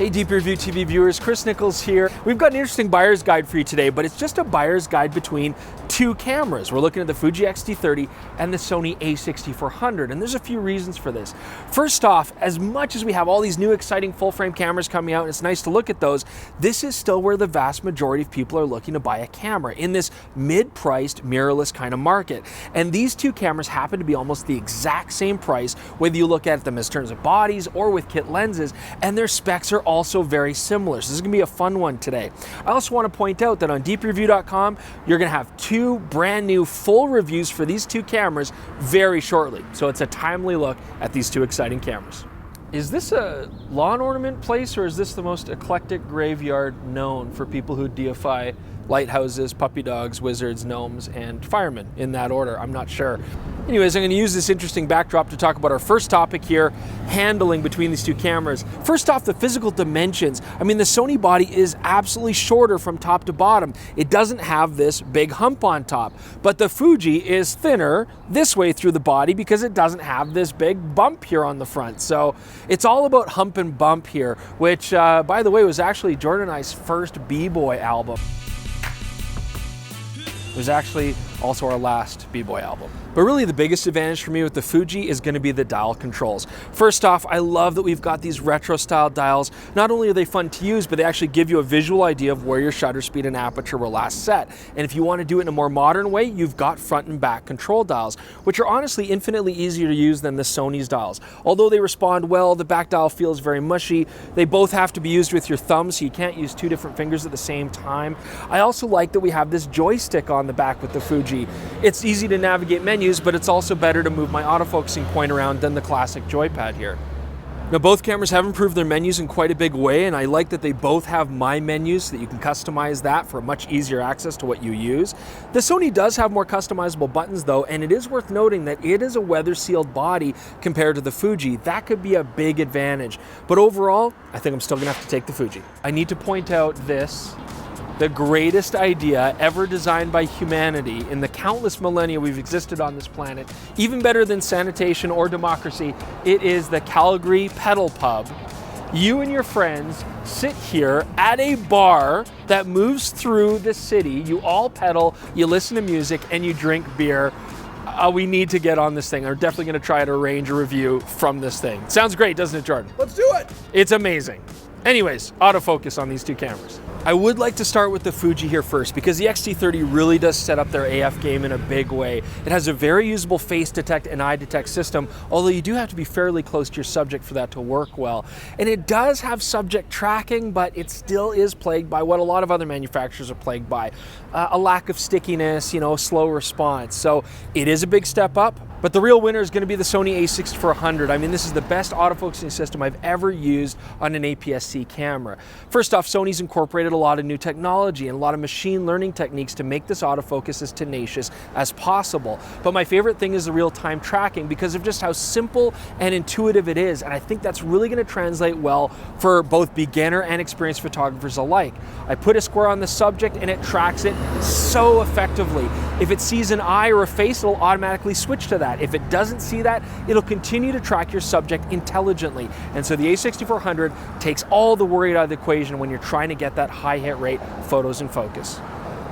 Hey DPReview TV viewers, Chris Nichols here. We've got an interesting buyer's guide for you today, but it's just a buyer's guide between two cameras. We're looking at the Fuji X-T30 and the Sony a6400, and there's a few reasons for this. First off, as much as we have all these new exciting full-frame cameras coming out, and it's nice to look at those, this is still where the vast majority of people are looking to buy a camera, in this mid-priced, mirrorless kind of market. And these two cameras happen to be almost the exact same price, whether you look at them as terms of bodies or with kit lenses, and their specs are also very similar. So this is gonna be a fun one today. I also want to point out that on DPReview.com, you're gonna have two brand new full reviews for these two cameras very shortly. So it's a timely look at these two exciting cameras. Is this a lawn ornament place, or is this the most eclectic graveyard known for people who deify lighthouses, puppy dogs, wizards, gnomes, and firemen, in that order? I'm not sure. Anyways, I'm going to use this interesting backdrop to talk about our first topic here, handling between these two cameras. First off, the physical dimensions. I mean, the Sony body is absolutely shorter from top to bottom. It doesn't have this big hump on top, but the Fuji is thinner this way through the body because it doesn't have this big bump here on the front. So it's all about hump and bump here, which, by the way, was actually Jordan and I's first B-Boy album. It was actually also our last B-Boy album. But really the biggest advantage for me with the Fuji is going to be the dial controls. First off, I love that we've got these retro style dials. Not only are they fun to use, but they actually give you a visual idea of where your shutter speed and aperture were last set. And if you want to do it in a more modern way, you've got front and back control dials, which are honestly infinitely easier to use than the Sony's dials. Although they respond well, the back dial feels very mushy. They both have to be used with your thumb, so you can't use two different fingers at the same time. I also like that we have this joystick on the back with the Fuji. It's easy to navigate menus, but it's also better to move my autofocusing point around than the classic joypad here. Now, both cameras have improved their menus in quite a big way, and I like that they both have My Menus so that you can customize that for much easier access to what you use. The Sony does have more customizable buttons though, and it is worth noting that it is a weather-sealed body compared to the Fuji. That could be a big advantage. But overall, I think I'm still gonna have to take the Fuji. I need to point out this. The greatest idea ever designed by humanity in the countless millennia we've existed on this planet, even better than sanitation or democracy. It is the Calgary Pedal Pub. You and your friends sit here at a bar that moves through the city. You all pedal, you listen to music, and you drink beer. We need to get on this thing. I'm definitely gonna try to arrange a review from this thing. Sounds great, doesn't it, Jordan? Let's do it. It's amazing. Anyways, autofocus on these two cameras. I would like to start with the Fuji here first, because the X-T30 really does set up their AF game in a big way. It has a very usable face detect and eye detect system, although you do have to be fairly close to your subject for that to work well. And it does have subject tracking, but it still is plagued by what a lot of other manufacturers are plagued by. A lack of stickiness, slow response. So it is a big step up. But the real winner is going to be the Sony a6400. I mean, this is the best autofocusing system I've ever used on an APS-C camera. First off, Sony's incorporated a lot of new technology and a lot of machine learning techniques to make this autofocus as tenacious as possible. But my favorite thing is the real-time tracking because of just how simple and intuitive it is. And I think that's really going to translate well for both beginner and experienced photographers alike. I put a square on the subject and it tracks it so effectively. If it sees an eye or a face, it'll automatically switch to that. If it doesn't see that, it'll continue to track your subject intelligently. And so the a6400 takes all the worry out of the equation when you're trying to get that high hit rate photos in focus.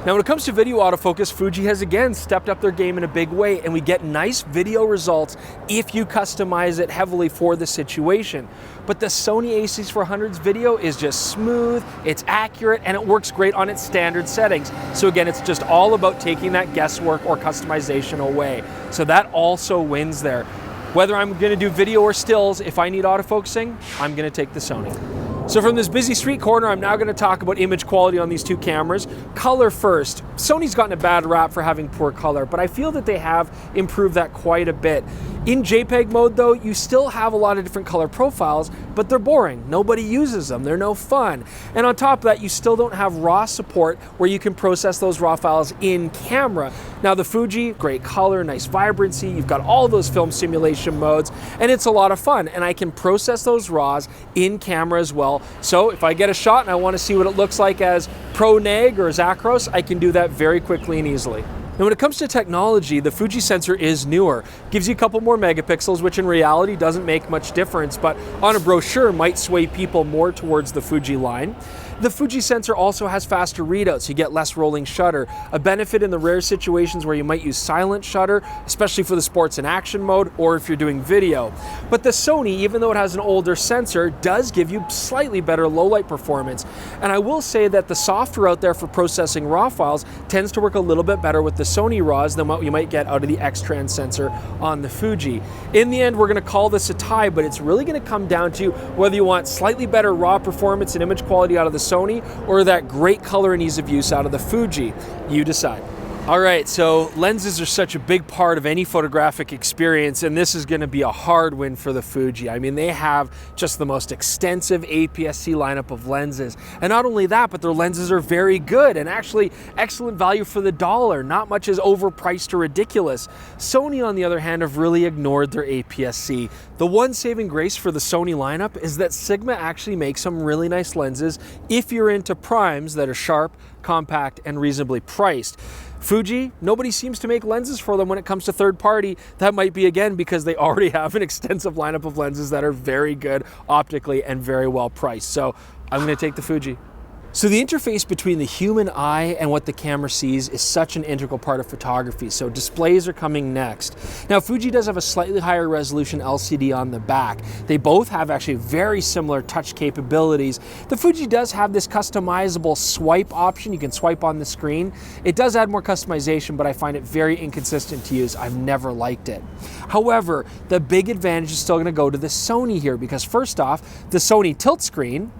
Now, when it comes to video autofocus, Fuji has again stepped up their game in a big way, and we get nice video results if you customize it heavily for the situation. But the Sony a6400's video is just smooth, it's accurate, and it works great on its standard settings. So again, it's just all about taking that guesswork or customization away. So that also wins there. Whether I'm gonna do video or stills, if I need autofocusing, I'm gonna take the Sony. So from this busy street corner, I'm now going to talk about image quality on these two cameras. Color first. Sony's gotten a bad rap for having poor color, but I feel that they have improved that quite a bit. In JPEG mode though, you still have a lot of different color profiles, but they're boring. Nobody uses them, they're no fun. And on top of that, you still don't have RAW support where you can process those RAW files in camera. Now the Fuji, great color, nice vibrancy, you've got all those film simulation modes, and it's a lot of fun. And I can process those RAWs in camera as well. So if I get a shot and I want to see what it looks like as Pro Neg or as Acros, I can do that very quickly and easily. Now when it comes to technology, the Fuji sensor is newer. Gives you a couple more megapixels, which in reality doesn't make much difference, but on a brochure might sway people more towards the Fuji line. The Fuji sensor also has faster readouts. You get less rolling shutter, a benefit in the rare situations where you might use silent shutter, especially for the sports and action mode, or if you're doing video. But the Sony, even though it has an older sensor, does give you slightly better low light performance. And I will say that the software out there for processing RAW files tends to work a little bit better with the Sony RAWs than what you might get out of the X-Trans sensor on the Fuji. In the end, we're gonna call this a tie, but it's really gonna come down to whether you want slightly better RAW performance and image quality out of the Sony, or that great color and ease of use out of the Fuji. You decide. All right, so lenses are such a big part of any photographic experience, and this is going to be a hard win for the Fuji. I mean, they have just the most extensive APS-C lineup of lenses. And not only that, but their lenses are very good and actually excellent value for the dollar. Not much is overpriced or ridiculous. Sony, on the other hand, have really ignored their APS-C. The one saving grace for the Sony lineup is that Sigma actually makes some really nice lenses if you're into primes that are sharp, compact, and reasonably priced. Fuji, nobody seems to make lenses for them when it comes to third party. That might be, again, because they already have an extensive lineup of lenses that are very good optically and very well priced. So I'm going to take the Fuji. So the interface between the human eye and what the camera sees is such an integral part of photography, so displays are coming next. Now Fuji does have a slightly higher resolution LCD on the back. They both have actually very similar touch capabilities. The Fuji does have this customizable swipe option. You can swipe on the screen. It does add more customization, but I find it very inconsistent to use. I've never liked it. However, the big advantage is still going to go to the Sony here, because first off, the Sony tilt screen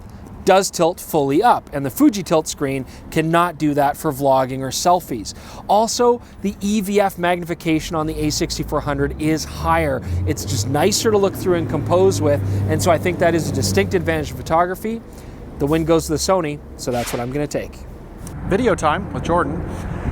does tilt fully up, and the Fuji tilt screen cannot do that for vlogging or selfies. Also, the EVF magnification on the a6400 is higher. It's just nicer to look through and compose with, and so I think that is a distinct advantage in photography. The win goes to the Sony, so that's what I'm going to take. Video time with Jordan.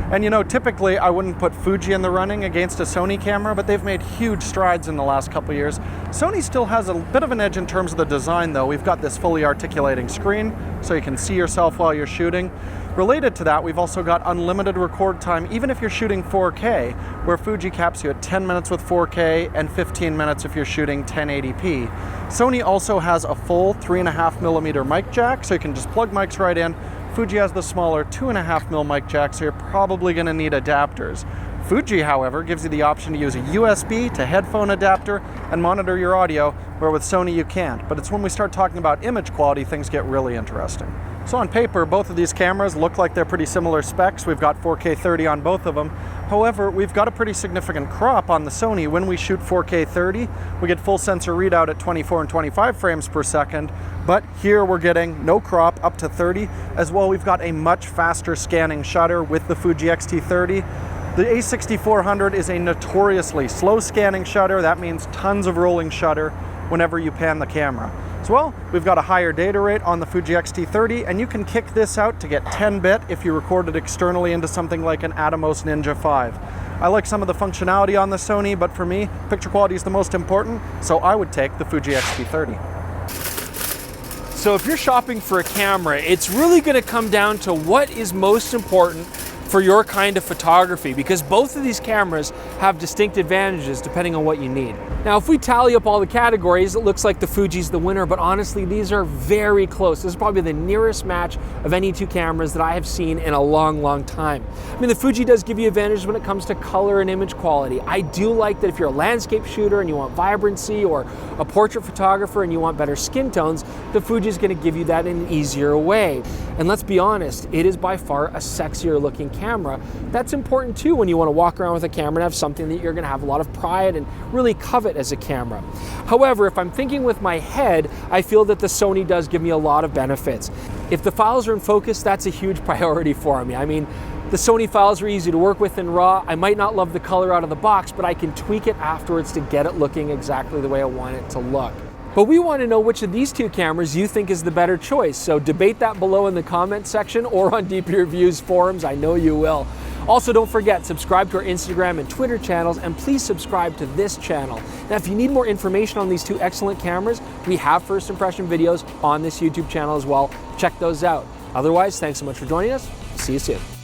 And you know, typically I wouldn't put Fuji in the running against a Sony camera, but they've made huge strides in the last couple of years. Sony still has a bit of an edge in terms of the design though. We've got this fully articulating screen, so you can see yourself while you're shooting. Related to that, we've also got unlimited record time, even if you're shooting 4K, where Fuji caps you at 10 minutes with 4K and 15 minutes if you're shooting 1080p. Sony also has a full 3.5mm mic jack, so you can just plug mics right in. Fuji has the smaller 2.5mm mic jack, so you're probably going to need adapters. Fuji, however, gives you the option to use a USB to headphone adapter and monitor your audio, where with Sony you can't. But it's when we start talking about image quality things get really interesting. So on paper, both of these cameras look like they're pretty similar specs. We've got 4K 30 on both of them. However, we've got a pretty significant crop on the Sony. When we shoot 4K 30, we get full sensor readout at 24 and 25 frames per second. But here we're getting no crop up to 30. As well, we've got a much faster scanning shutter with the Fuji X-T30. The a6400 is a notoriously slow scanning shutter. That means tons of rolling shutter whenever you pan the camera. As well, we've got a higher data rate on the Fuji X-T30, and you can kick this out to get 10-bit if you record it externally into something like an Atomos Ninja 5. I like some of the functionality on the Sony, but for me, picture quality is the most important, so I would take the Fuji X-T30. So if you're shopping for a camera, it's really going to come down to what is most important for your kind of photography, because both of these cameras have distinct advantages depending on what you need. Now, if we tally up all the categories, it looks like the Fuji's the winner, but honestly, these are very close. This is probably the nearest match of any two cameras that I have seen in a long, long time. I mean, the Fuji does give you advantages when it comes to color and image quality. I do like that if you're a landscape shooter and you want vibrancy, or a portrait photographer and you want better skin tones, the Fuji is going to give you that in an easier way. And let's be honest, it is by far a sexier looking camera. That's important too when you want to walk around with a camera and have something that you're going to have a lot of pride and really covet as a camera. However, if I'm thinking with my head, I feel that the Sony does give me a lot of benefits. If the files are in focus, that's a huge priority for me. I mean, the Sony files are easy to work with in RAW. I might not love the color out of the box, but I can tweak it afterwards to get it looking exactly the way I want it to look. But we want to know which of these two cameras you think is the better choice, so debate that below in the comment section or on DPReview's forums. I know you will. Also, don't forget, subscribe to our Instagram and Twitter channels, and please subscribe to this channel. Now, if you need more information on these two excellent cameras, we have first impression videos on this YouTube channel as well. Check those out. Otherwise, thanks so much for joining us. See you soon.